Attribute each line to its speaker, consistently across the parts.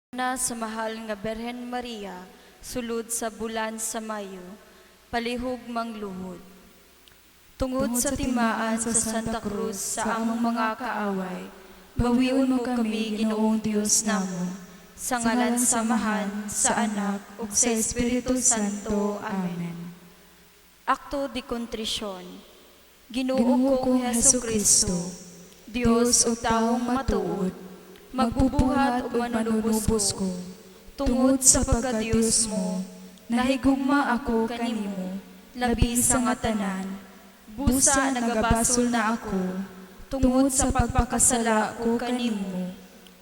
Speaker 1: Na sa mahal nga Berhen Maria, sulod sa bulan sa Mayo, palihog mangluhod. Tungod sa timaan sa Santa Cruz sa among mga kaaway, bawiun mo kami, Ginoong Dios namo, sa ngalan samahan, sa Anak, ug sa Espiritu Santo. Amen. Akto di kontrisyon. Ginoo kong Hesukristo, Dios ug taong matuod, magbubuhat ug manunubos ko, tungod sa pagka-Dios mo, nahigugma ako kanimo, labi sa nga tanan, busa nagabasol na ako, tungod sa pagpakasala ko kanimo,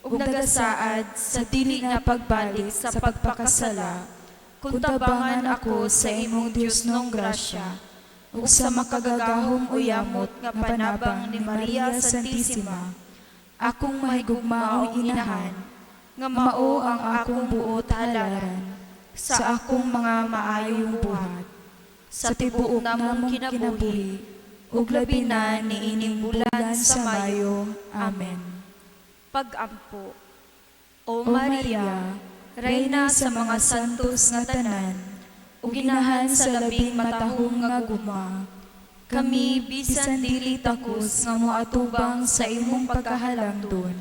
Speaker 1: ug nagasaad sa dili na pagbalik sa pagpakasala, kuntabangan ako sa imong Dios nong grasya, ug sa makagagahong uyamot nga panabang ni Maria Santissima, akong mahigugmaong inahan, nga mao ang akong buot halaran, sa akong mga maayong buhat, sa tibuok namong kinabuhi, ug labi na niining bulan sa Mayo. Amen. Pag-ampo. O Maria, Reyna sa mga santos nga tanan, ug inahan sa labing matahong nga guma, kami bisan dili takos nga moatubang sa imong pagkahalangdon.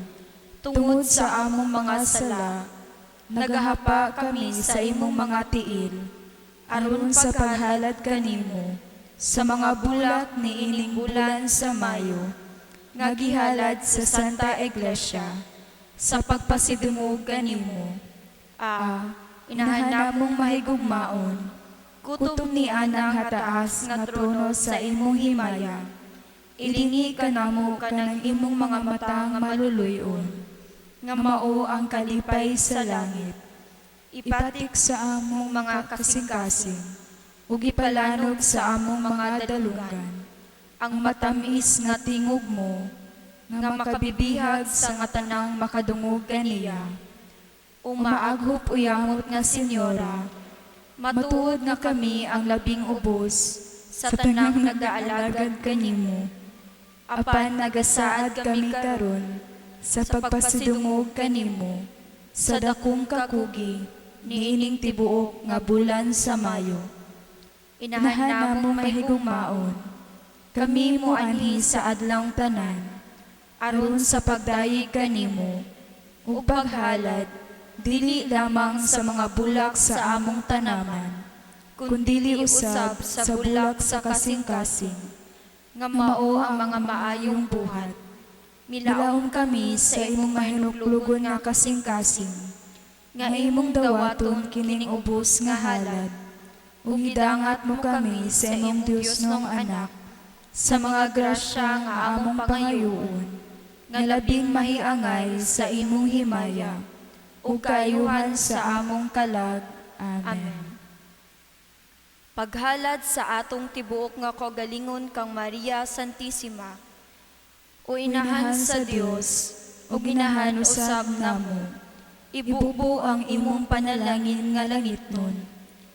Speaker 1: Tungod sa among mga sala, nagahapa kami sa imong mga tiil, aron sa paghalad kanimo sa mga bulak ni ining bulan sa Mayo, nga gihalad sa Santa Iglesia, sa pagpasidungog kanimo. Inahan namong mahigugmaon, kutom ni anang hataas nga trono sa imong himaya. Ilingi ka namo kanang imong mga mata nga maluluyon, nga mao ang kalipay sa langit. Ipatik sa among mga kasing-kasing, ug ipalanog sa among mga dalungan, ang matamis nga tingog mo, nga makabibihag sa nga tanang makadungog kaniya. Umaaghop uyamot nga Senyora, matuod nga kami ang labing ubos, sa tanang nagdaalagad kanimo. Apan nagasaad kami karon, sa pagpasidungog kanimo, sa dakong kakugi, niining tibuok nga bulan sa Mayo. Inahan namong mahigugmaon, kami mo anhi sa adlang tanan, aron sa pagdayeg kanimo, ug paghalad, dili lamang sa mga bulak sa among tanaman, kundili usab sa bulak sa kasing-kasing, nga mao ang mga maayong buhat. Milaom kami sa imong mahinuklugon nga kasing-kasing, nga imong dawaton kining ubos nga halad, ug idangat mo kami sa imong Dios nong Anak, sa mga grasya nga among pangayoon, nga labing mahiangay sa imong himaya, ug kaayuhan sa among kalag. Amen. Paghalad sa atong tibuok nga kaugalingon kang Maria Santissima, o inahan sa Dios, ug inahan usab namo, ibubo ang imong panalangin nga langitnon,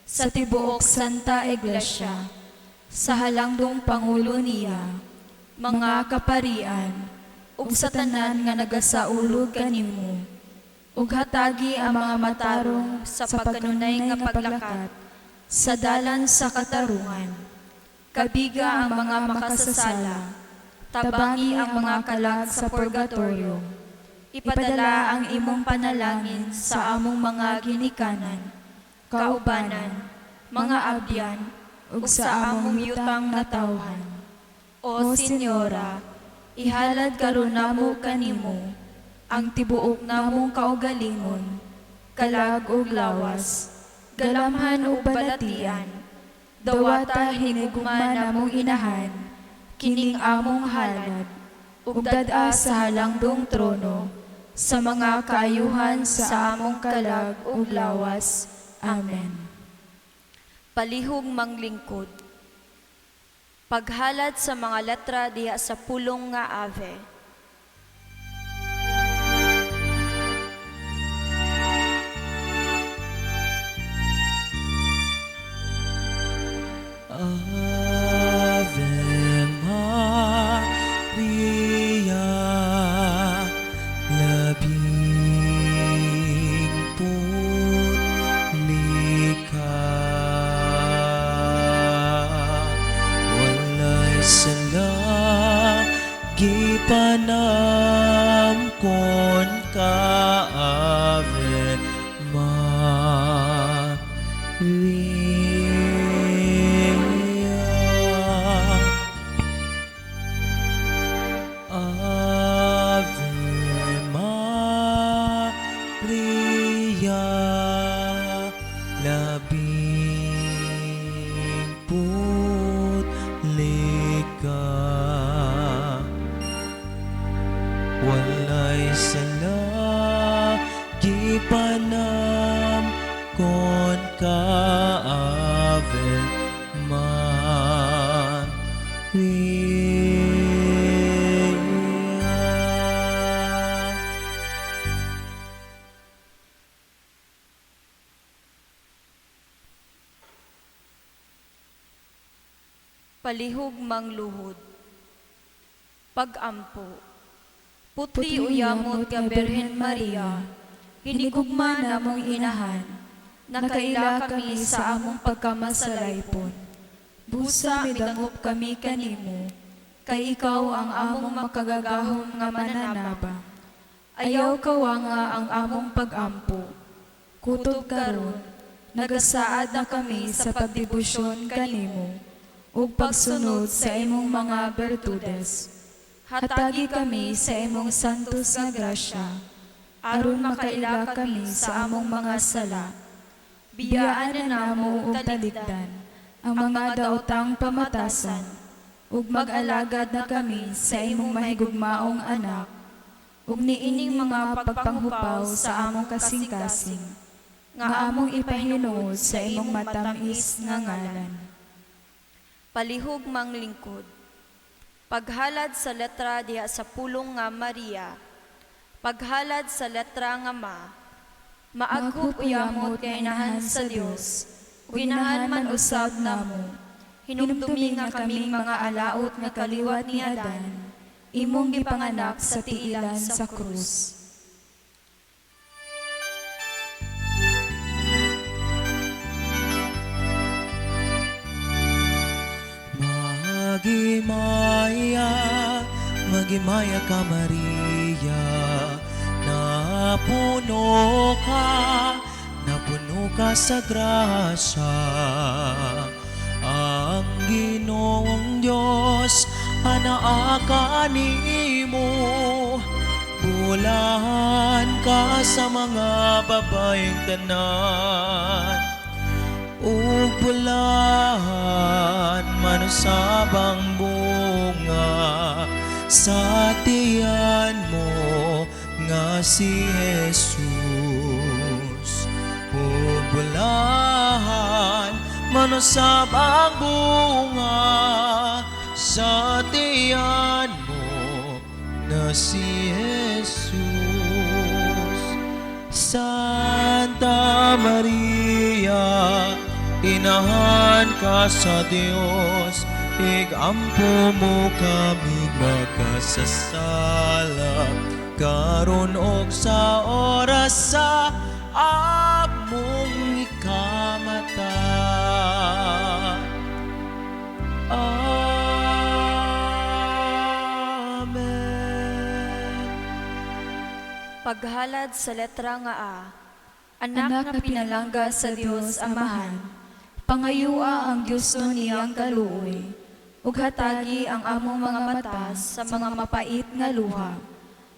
Speaker 1: sa tibuok Santa Iglesia, sa halangdong Pangulo niya, mga kaparian, ug sa tanan nga nagasaulog kanimo, ug hatagi ang mga matarong sa pagkanunay nga paglakat, sa dalan sa katarungan. Kabiga ang mga makasasala, tabangi ang mga kalag sa purgatorio. Ipadala ang imong panalangin sa among mga ginikanan, kaubanan, mga abyan, ug sa among yutang natawhan. O Senyora, ihalad karon namo kanimo ang tibuok namong kaugalingon, kalag ug lawas, galamhan ug balatian, dawata hinigugma namong inahan, kining among halad, ug dad-a sa halangdong trono, sa mga kaayuhan sa among kalag ug lawas. Amen. Palihog manglingkod. Paghalad sa mga letra diha sa pulong nga Ave.
Speaker 2: Ave Maria, labing ka, Ave Maria.
Speaker 1: Palihog mangluhod. Pag-ampo. Putli uyamot nga Birhen Maria, hinigugma namong inahan, nakaila kami sa among pagkamasalaypon. Busa midangop kami kanimo, kay ikaw ang among makagagahom nga mananaba. Ayaw kawa nga ang among pag-ampo. Kutob karon, nagasaad na kami sa pagdebosyon kanimo, ug pagsunod sa imong mga bertudes. Hatagi kami sa imong santos nga grasya, aron makaila kami sa among mga sala. Biyaan na namo ug talikdan ang mga daotang pamatasan, ug mag-alagad na kami sa imong mahigugmaong anak, ug niining mga pagpanghupaw sa among kasing-kasing, nga among ipahinuod sa imong matamis nga ngalan. Palihog manglingkod. Paghalad sa letra diha sa pulong nga Maria, paghalad sa letra nga maaghop uyamot nga inahan sa Dios, ug inahan man usab namo. Hinumdumi nga kaming mga alaot nga kaliwat ni Adan, imong gipanganak sa tiilan sa krus.
Speaker 2: Magimaya ka Maria, napuno ka sa grasya. Ang Ginoong Diyos anaa kanimo, bulahan ka sa mga babaeng tanan. Ug bulahan manusabang bunga sa tiyan mo nga si Jesus. Ug bulahan manusabang bunga sa tiyan mo nga si Jesus. Santa Maria, inahan ka sa Dios, igampo mo kami makasasala, karon og sa oras sa among ikamatan. Amen.
Speaker 1: Paghalad sa letra nga anak na pinalangga sa Dios Amahan, pangayua ang Diyos no niyang kaluoy, ug hatagi ang among mga mata sa mga mapait nga luha,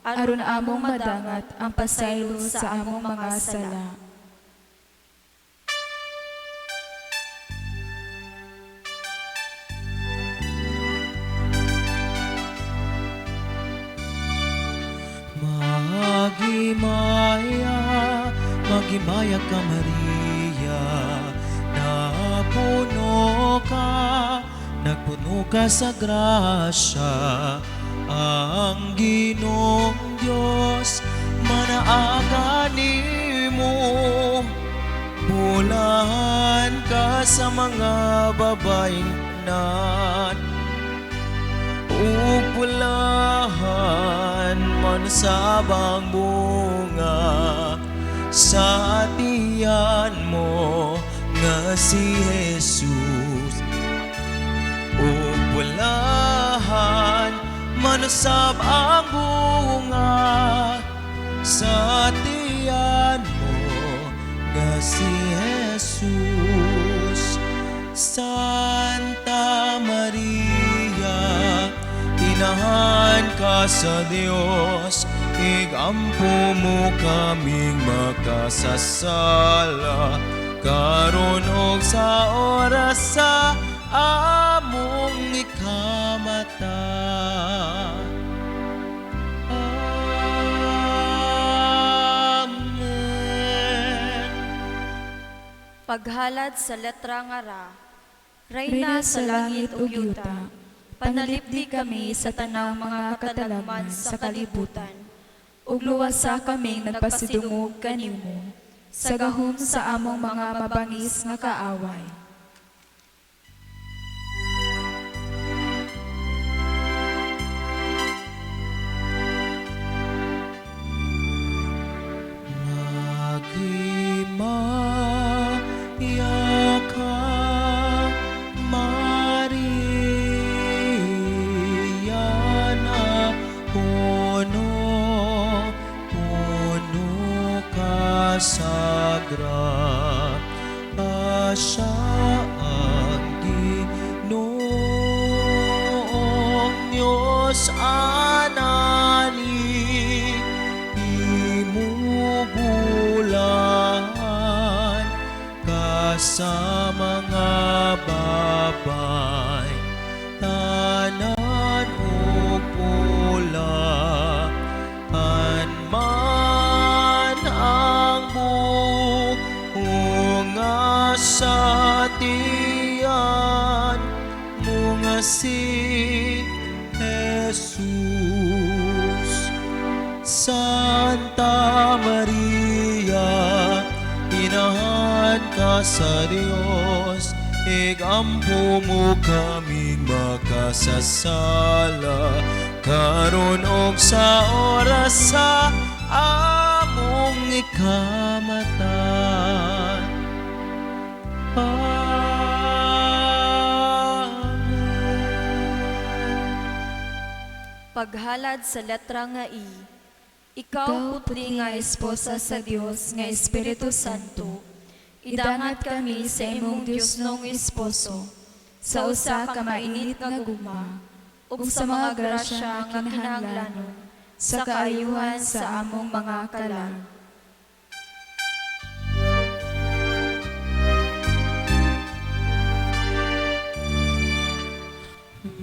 Speaker 1: aron among madangat ang pasaylo sa among mga sala.
Speaker 2: Magimaya ka Maria, nagpuno ka sa grasya. Ang Ginoong Diyos manaa kanimo, bulahan ka sa mga babaeng tanan. Ug bulahan manusabang bunga sa tiyan mo nga si Jesus. Ug bulahan manusab ang bunga sa tiyan mo nga si Jesus. Santa Maria, inahan ka sa Dios, igampo mo kaming makasasala, karon og sa oras sa among ikamatan. Amen.
Speaker 1: Paghalad sa letra nga ra, Reyna sa langit ug yuta, panalipdi kami sa tanang mga katalagman sa kalibutan, ug luwasa kaming nagpasidungog kanimo, sa gahom sa among mga mabangis nga kaaway.
Speaker 2: Maghimaya ka, Maria, na puno ka sa grasya ang Ginoong Diyos anani imubulan ka sa mga babay tanan ug pula man ang bunga sa tiyan mo nga si Jesus. Santa Maria, inahan ka sa Dios, igampo mo kaming makasasala, karon og sa oras sa among ikamatan.
Speaker 1: Paghalad sa letra nga I, ikaw putli nga esposa sa Dios nga Espiritu Santo, idangat kami sa imong Dios nung esposo, sa usa ka mainit nga gugma, ug sa mga grasya nga kinahanglanon, sa kaayuhan sa among mga kalag.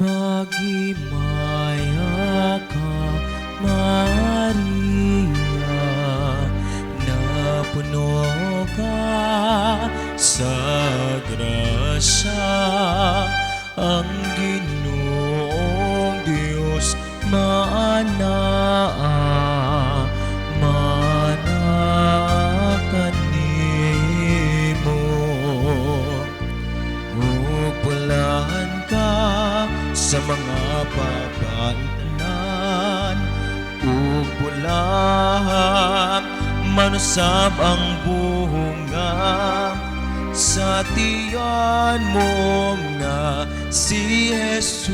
Speaker 2: Maghimaya ka, Maria, na puno ka sa grasya, ang Ginoong Diyos manaa kanimo, ug pulahan ka sa mga pabantanan, ug pulahan manusab ang bunga sa tiyan mo nga si Jesus.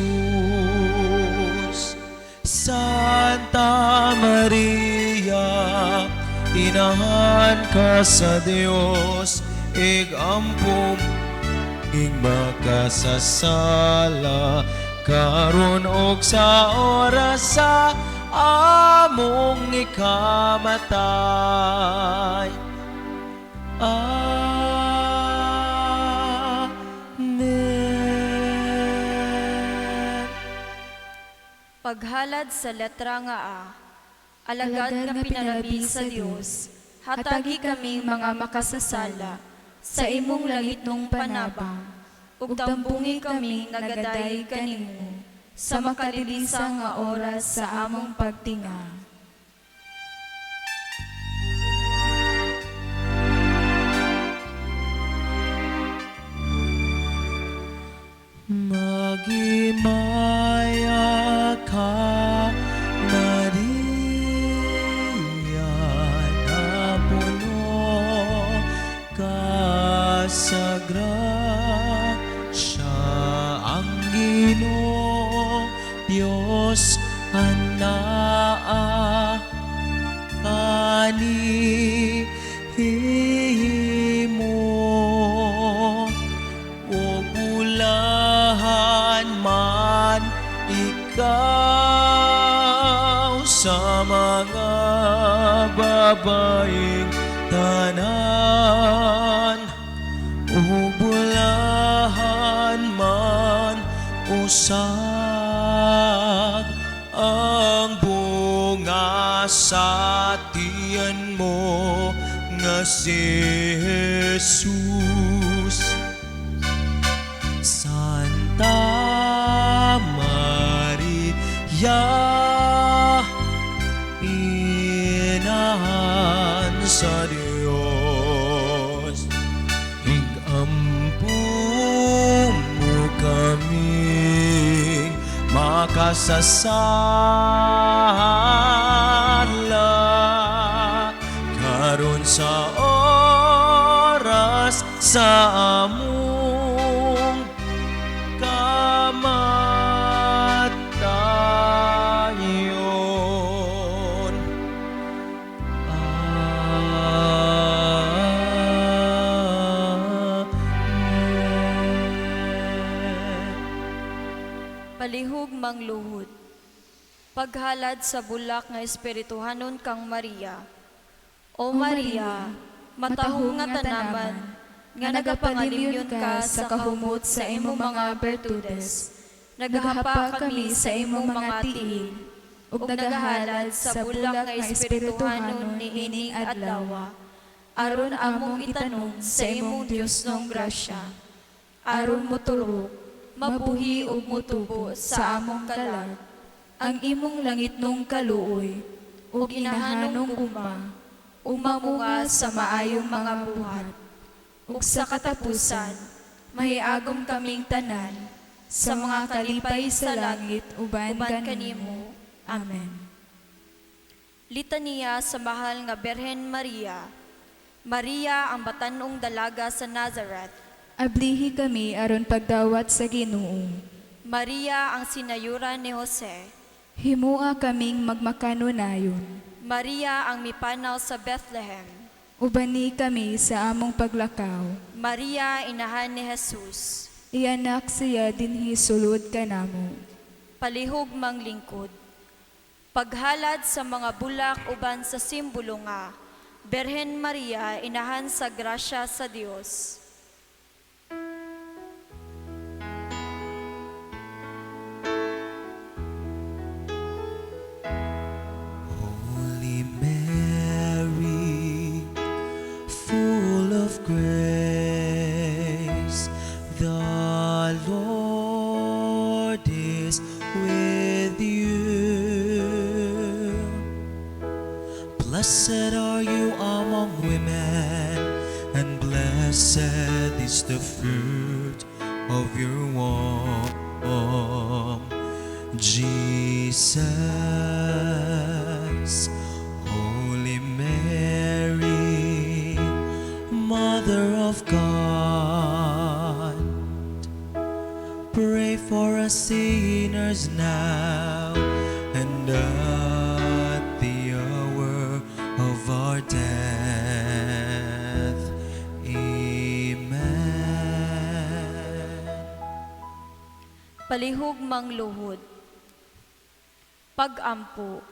Speaker 2: Santa Maria, inahan ka sa Dios, igampo ing makasasala, karon og sa oras sa among ikamatay. Amen.
Speaker 1: Paghalad sa letra nga A, alagad nga pinalabi sa Dios, hatagi kaming mga makasasala, sa imong langit nung panabang, ug tambungi kami nagaday kanimo, sa makalilisang nga oras sa among pagtinga.
Speaker 2: Maghimaya ka, Maria, na puno ka sa grasya, ang Ginoong Diyos anaa kanimo, ug bulahan man ikaw sa mga babaeng tanan, ug bulahan man usab ang bunga sa tiyan mo nga si Jesus. Santa Maria, inahan sa Dios, higampo mo kaming makasasala, karon sa oras sa among kamatayon.
Speaker 1: Palihog mangluhod. Paghalad sa bulak nga espirituhanon kang Maria. O Maria, matahong nga tanaman, nga nagapangalimyon ka sa kahumot sa imong mga bertudes. Nagahapa kami sa imong mga tiil, ug nagahalad sa bulak nga espirituhanon ni ining adlaw. Aron among itanong sa imong Dios ng grasya. Aron moturok, mabuhi ug motubo sa among kalag, ang imong langit nung kaluoy, ug inahanong umamunga sa maayong mga buhat. Ug sa katapusan, mahiagom kaming tanan, sa mga kalipay sa langit, uban kanimo. Amen. Litania sa mahal nga Berhen Maria. Maria ang batanong dalaga sa Nazareth.
Speaker 3: Ablihi kami aron pagdawat sa Ginoo.
Speaker 1: Maria ang sinayuran ni Jose.
Speaker 3: Himua kaming magmakanunayon.
Speaker 1: Maria ang mipanaw sa Bethlehem.
Speaker 3: Ubani kami sa among paglakaw.
Speaker 1: Maria inahan ni Jesus.
Speaker 3: Ianak siya dinhi sulod kanamo.
Speaker 1: Palihog manglingkod. Paghalad sa mga bulak uban sa simbolo nga, Berhen Maria inahan sa grasya sa Dios.
Speaker 2: Holy Mary, full of grace, the Lord is with you. Blessed are you among women, and blessed is the fruit of your womb, Jesus. Holy Mary, Mother of God, pray for us sinners now and at the hour of our death. Amen.
Speaker 1: Palihog mangluhod. Pag-ampo.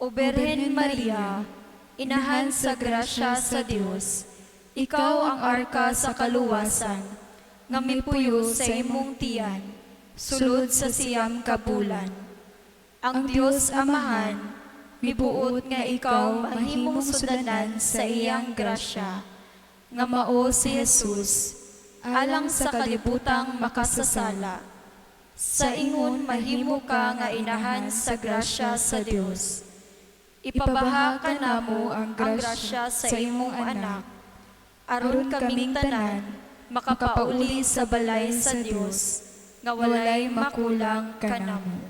Speaker 1: O Berhen Maria, inahan sa grasya sa Dios, ikaw ang arka sa kaluwasan, nga mipuyo sa imong tiyan, sulod sa siyam kabulan. Ang Dios Amahan, mibuot nga ikaw mahimong sudanan sa iyang grasya, nga mao si Jesus, alang sa kalibutang makasasala. Sa ingon mahimo ka nga inahan sa grasya sa Dios. Ipabaha ka namo ang grasya sa imong anak, aron kaming tanan makapauli sa balay sa Dios, nga walay makulang kanamo.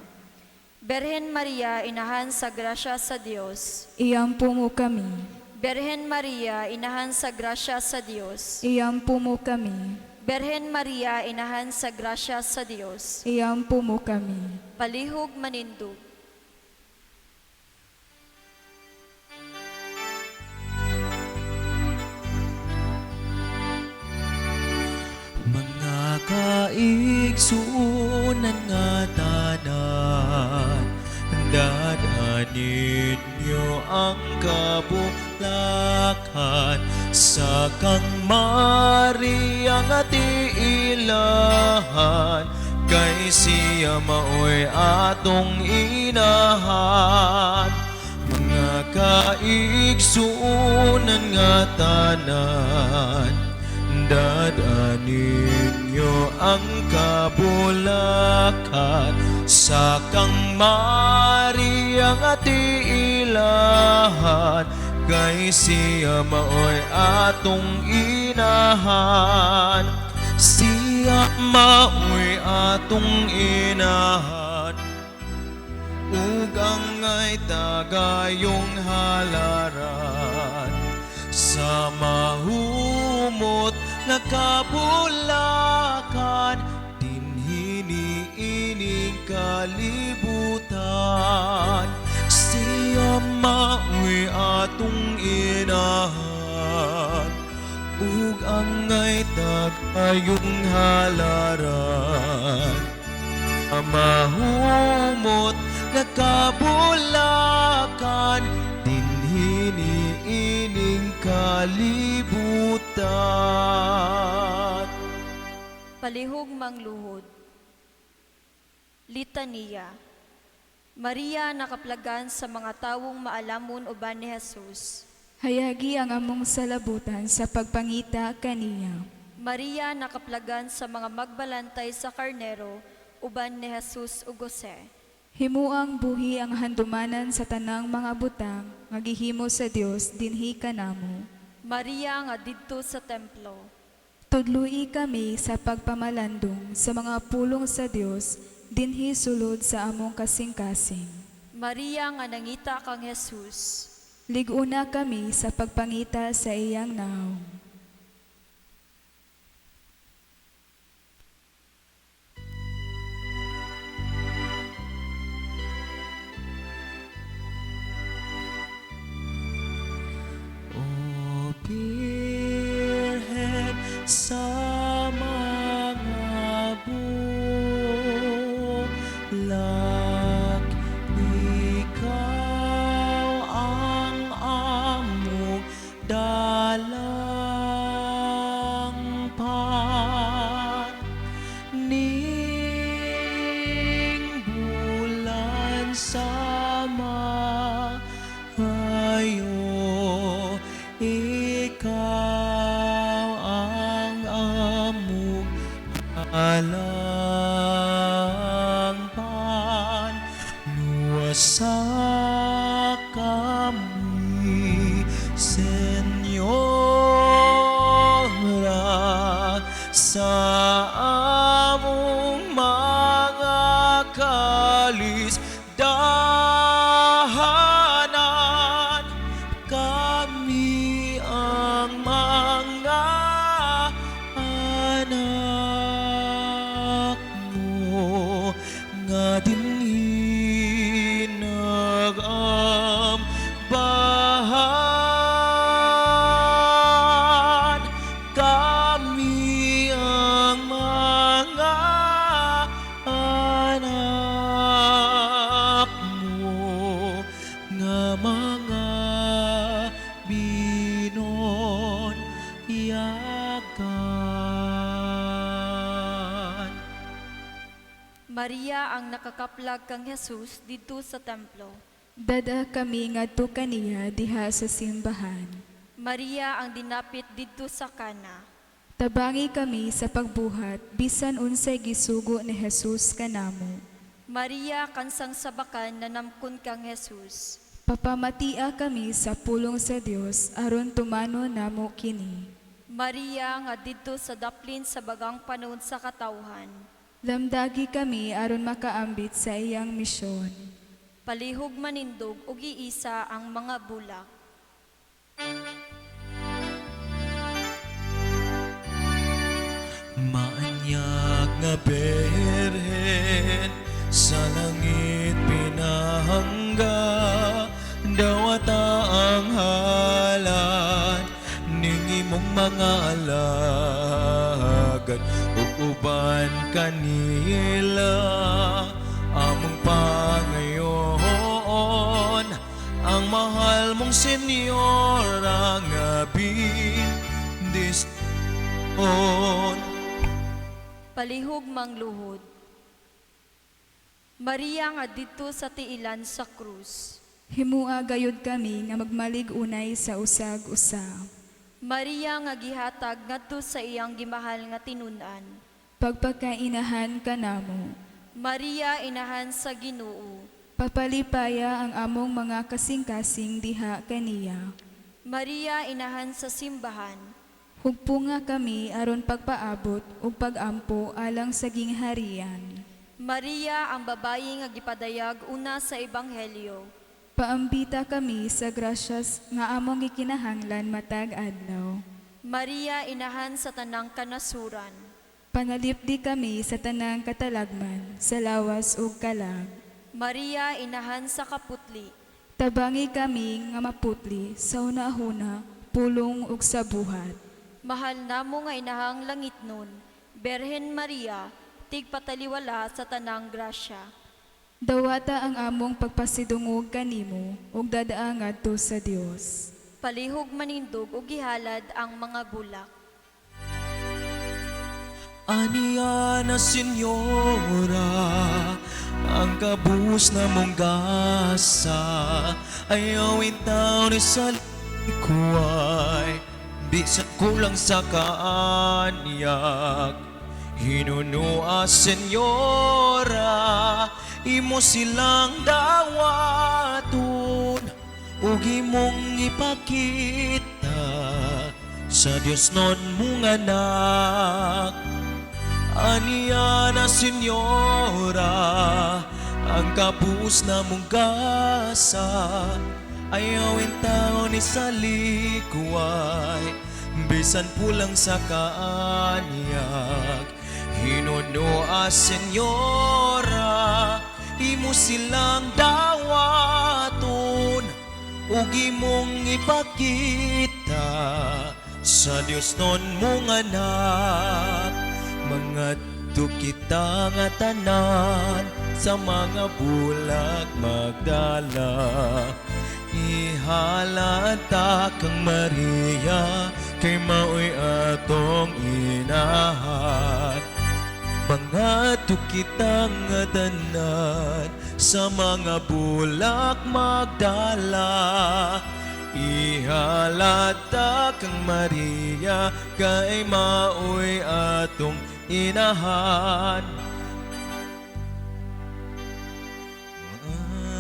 Speaker 1: Berhen Maria, inahan sa grasya sa Dios.
Speaker 3: Iyampu mo kami.
Speaker 1: Berhen Maria, inahan sa grasya sa Dios.
Speaker 3: Iyampu mo kami.
Speaker 1: Berhen Maria, inahan sa grasya sa Dios.
Speaker 3: Iyampu mo kami.
Speaker 1: Palihog manindog.
Speaker 2: Mga kaigsuunan nga tanan, dadanin niyo ang kabulakan sa kang Maria nga tiilahan, kay siya maoy atong inahan. Mga kaigsuunan nga tanan, dadanin nyo ang kabulakan sa kang Maria nga tiilahan, kay siya maoy atong inahan, siya maoy atong inahan, ug angay tagayong halaran sa mahumot nga kabulakan, dinhiniining kalibutan, siya maoy atong inahan, ug angay tagayong halaran sa mahumot nga kabulakan, dinhiniining kalibutan.
Speaker 1: Palihog mangluhod. Litania. Maria nakaplagan sa mga tawong maalamon uban ni Jesus.
Speaker 3: Hayagi ang among salabutan sa pagpangita kaniya.
Speaker 1: Maria nakaplagan sa mga magbalantay sa karnero uban ni Jesus ug Jose.
Speaker 3: Himuang buhi ang handumanan sa tanang mga butang, nga gihimo sa Dios dinhi kanamo.
Speaker 1: Maria nga didto sa templo.
Speaker 3: Tudloi kami sa pagpamalandong sa mga pulong sa Dios dinhi sulod sa among kasing-kasing.
Speaker 1: Maria nga nangita kang Jesus.
Speaker 3: Liguna kami sa pagpangita sa iyang naong.
Speaker 2: O Birhen sa mga bulag, ikaw ang among dalang pan, ning bulan sama ayo, ikaw ang among alang pan, luwasa kami, Senyora, sa among mga kalis dahanan, kami ang mga anak mo, nga dinhi nagambahan, kami ang mga anak mo, nga mga binon yagan.
Speaker 1: Maria ang nakakaplag kang Jesus didto sa templo.
Speaker 3: Dada kami ngadto kaniya diha sa simbahan.
Speaker 1: Maria ang dinapit didto sa kana.
Speaker 3: Tabangi kami sa pagbuhat bisan unsay gisugo ni Jesus kanamo.
Speaker 1: Maria kansang sabakan na namkon kang Jesus.
Speaker 3: Papamatia kami sa pulong sa Dios aron tumano namo kini.
Speaker 1: Maria nga didto sa daplin sa bagang panahon sa katawhan.
Speaker 3: Lamdagi kami aron makaambit sa iyang misyon.
Speaker 1: Palihog manindog ug iisa ang mga bulak.
Speaker 2: Maanyag nga Berhen, sa langit pinahangga, dawata ang halan, ning imong mga alagad, ug uban kanila, among pangayon, ang mahal mong Senyora nga bindisyon.
Speaker 1: Palihog mangluhod. Maria nga didto sa tiilan sa krus.
Speaker 3: Himua gayud kami nga magmalig unay sa usag-usa.
Speaker 1: Maria nga gihatag ngadto sa iyang gimahal nga tinun-an.
Speaker 3: Pagpakainahan ka namo.
Speaker 1: Maria inahan sa Ginoo.
Speaker 3: Papalipaya ang among mga kasing-kasing diha kaniya.
Speaker 1: Maria inahan sa simbahan.
Speaker 3: Hugpo nga kami aron pagpaabot ug pagampo alang sa gingharian.
Speaker 1: Maria ang babayi nga gipadayag una sa ebanghelyo.
Speaker 3: Paambita kami sa grasyas nga among gikinahanglan matag adlaw.
Speaker 1: Maria inahan sa tanang kanasuran.
Speaker 3: Panalipdi kami sa tanang katalagman, sa lawas ug kalag.
Speaker 1: Maria inahan sa kaputli.
Speaker 3: Tabangi kami nga maputli sa hunahuna, pulong ug sa buhat.
Speaker 1: Mahal namo nga inahang langit nun, Berhen Maria, tigpataliwala sa tanang grasya.
Speaker 3: Dawata ang among pagpasidungog kanimo ug dadaa ngadto sa Dios.
Speaker 1: Palihog manindog ug gihalad ang mga bulak.
Speaker 2: Aniya na senyora, ang kabus na mong gasa, ayawin tao ni sa likuay, di sa kulang sa kaanyak. Hinunua senyora, imo silang dawaton, ug imong ipakita sa Dios non mong anak. Aniya na senyora, ang kapus na mong gasa, ayawin tao ni sa likuay, bisan pulang sa kaanyak. Hinunua senyora, imo silang dawaton, ug imong ipakita sa Dios non mong anak. Mga kita nga tanan sa mga bulag magdala, ihalata kang Maria, kay maoy atong inahan. Mga kita nga tanan sa mga bulag magdala, ihalata kang Maria, kay maoy atong inahan.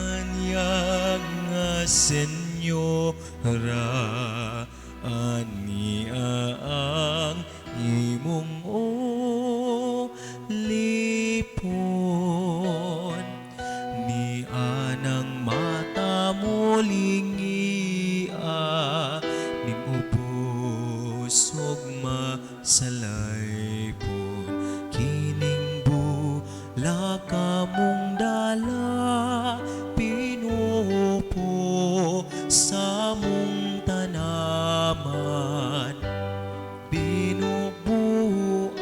Speaker 2: Anyag nga senyora, ania ang imong lipon, ni anang mata mo lingia, ning ubos ug masalaypon, kining bula ka mong dala, pinupo sa mong tanaman, binubuan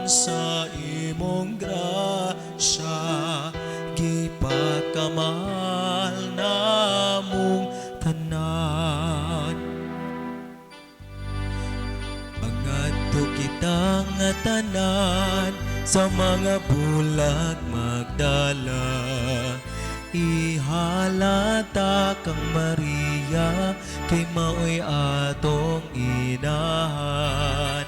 Speaker 2: sa imong grasya, gipakamal na mong tanan. Pangadto kita nga tanan sa mga bulag magdala, ihalata kang Maria, kay maoy atong inahan.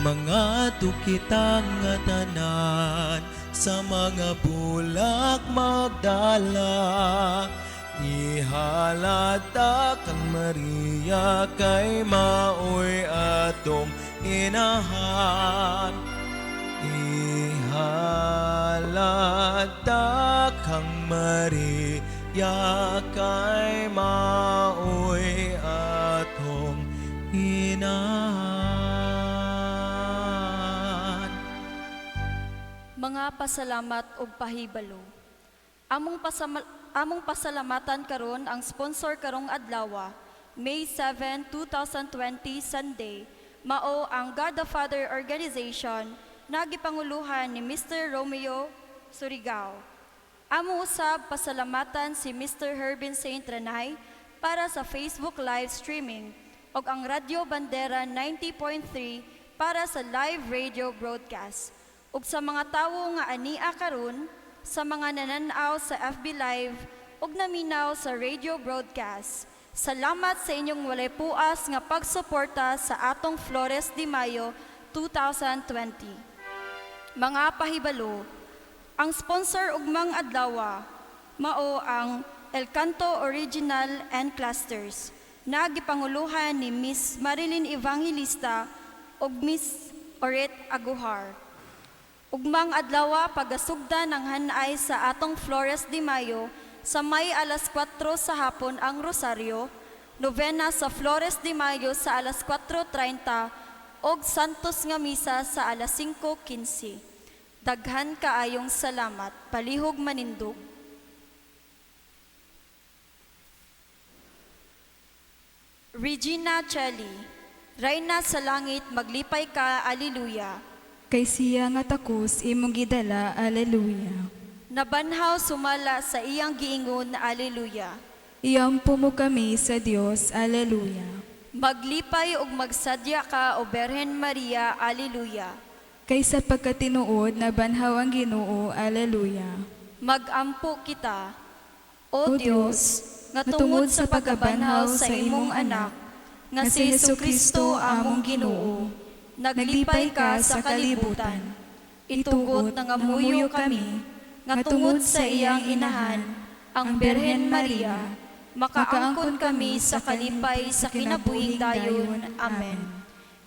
Speaker 2: Mga tukitang nga tanan sa mga bulag magdala, ihalata kang Maria, kay maoy atong inahan. Ihalata kang Maria, kay maoy atong inahan.
Speaker 1: Mga pasalamat ug pahibalo. Among pasalamatan karon ang sponsor karong adlaw, May 7, 2020 Sunday, mao ang God the Father Organization na gipanguluhan ni Mr. Romeo Surigao. Amo usab pasalamatan si Mr. Herbin Saint Renay para sa Facebook live streaming ug ang Radyo Bandera 90.3 para sa live radio broadcast. Ug sa mga tawo nga ania karon, sa mga nananaw sa FB Live, ug naminaw sa radio broadcast. Salamat sa inyong walay puas nga pagsuporta sa atong Flores de Mayo 2020. Mga pahibalo, ang sponsor ugmang adlaw mao ang El Canto Original and Clusters na gipanguluhan ni Miss Marilyn Evangelista ug Miss Oret Aguhar. Ugmang adlaw pagasugda ng hanay sa atong Flores de Mayo sa may alas 4 sa hapon ang Rosario, novena sa Flores de Mayo sa alas 4:30 ug Santos nga misa sa alas 5:15. Daghan kaayong salamat. Palihog manindog. Regina Chelly, Reyna sa langit, maglipay ka, Alleluia.
Speaker 3: Kay siya nga takos imong gidala, Alleluia.
Speaker 1: Nabanhaw sumala sa iyang giingon, Alleluia.
Speaker 3: Iyampo mo kami sa Dios, Alleluia.
Speaker 1: Maglipay ug magsadya ka, O Berhen Maria, Alleluia.
Speaker 3: Kay sa pagkatinuod na banhaw ang Ginoo, Alleluia.
Speaker 1: Magampo kita, O
Speaker 3: O
Speaker 1: Dios, nga tungod sa pagkabanhaw sa imong anak, nga si Jesucristo among Ginoo, naglipay ka sa kalibutan. Itugot na nga muyo kami, nga tungod sa iyang inahan, ang Berhen Maria, makaangkon kami sa kalipay sa kinabuhing dayon. Amen.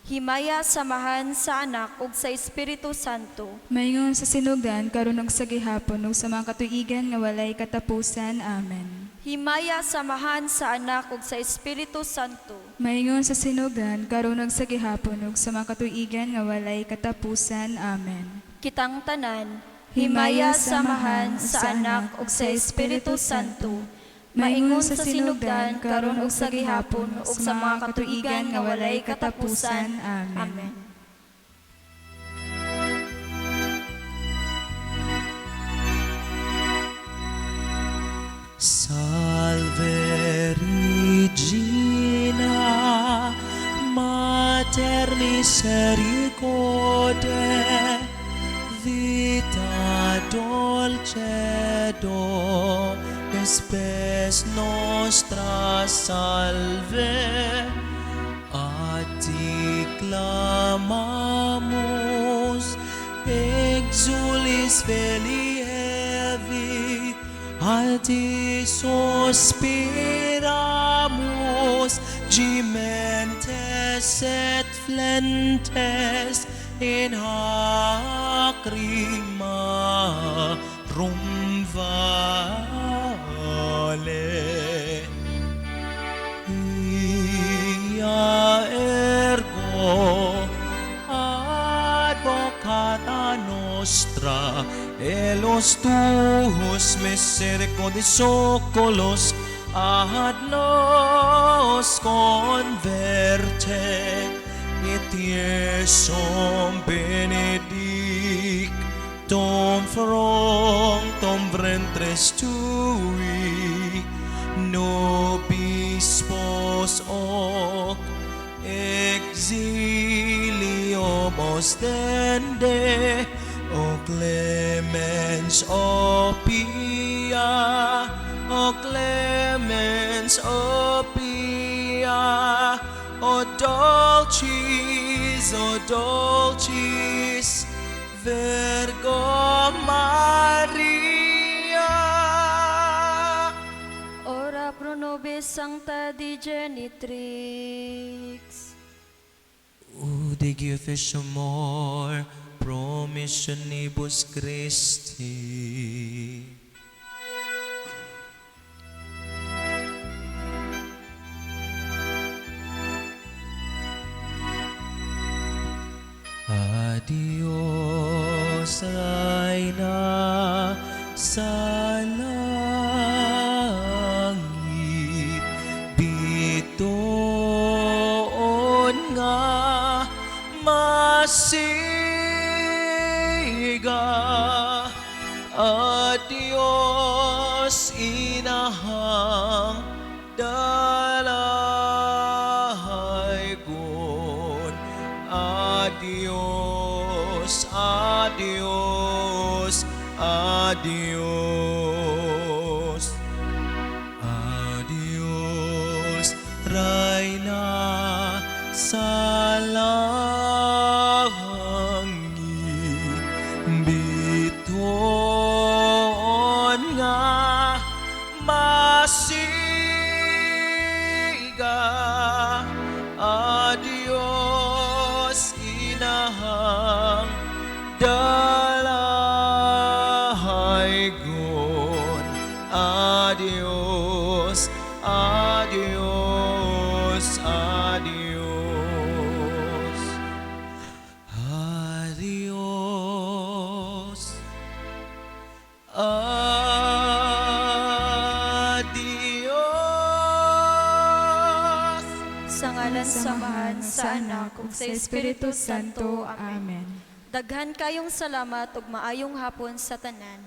Speaker 1: Himaya samahan sa anak ug sa Espiritu Santo.
Speaker 3: Mayngon sa sinugdan, karon ug sa gihapon ug sa mga katuigan nga walay katapusan. Amen.
Speaker 1: Himaya samahan sa anak ug sa Espiritu Santo.
Speaker 3: Mayngon sa sinugdan, karon ug sa gihapon ug sa mga katuigan nga walay katapusan. Amen.
Speaker 1: Kitang tanan, himaya samahan sa anak ug sa Espiritu Santo. Maingon sa sinugdan, karon ug sa gihapon ug sa mga katuigan nga walay katapusan. Amen.
Speaker 2: Salve Regina, Mater Misericordiae, vita dulcedo, spes nostra salve, a ti clamamus, exulis velievi, a ti suspiramus, gementes et flentes in lacrima vale. Ia ergo advocata nostra, elos tuus misericordis socolos ad nos converte, et iesum benedictum fructum ventris tui, nobis pos hoc exilio ostende, o clemens, o pia, o clemens, o pia, o dulcis, Virgo Maria.
Speaker 1: Ora pro nobis sancta di genitrix.
Speaker 2: Udigi officiamur promissionibus Christi. Adios, Reina sa langit, bitoon nga masiga. Adios, inahang dalaygon. Adios, adios, adios. ay nasa langit. Biton nga masiga, adios inahang dalahaygon. Adios, adios, adios. Adios, adios.
Speaker 1: Sa ngalan samahan sa anak ug sa Espiritu Santo. Amen.
Speaker 3: Amen.
Speaker 1: Daghan kayong salamat ug maayong hapon sa tanan.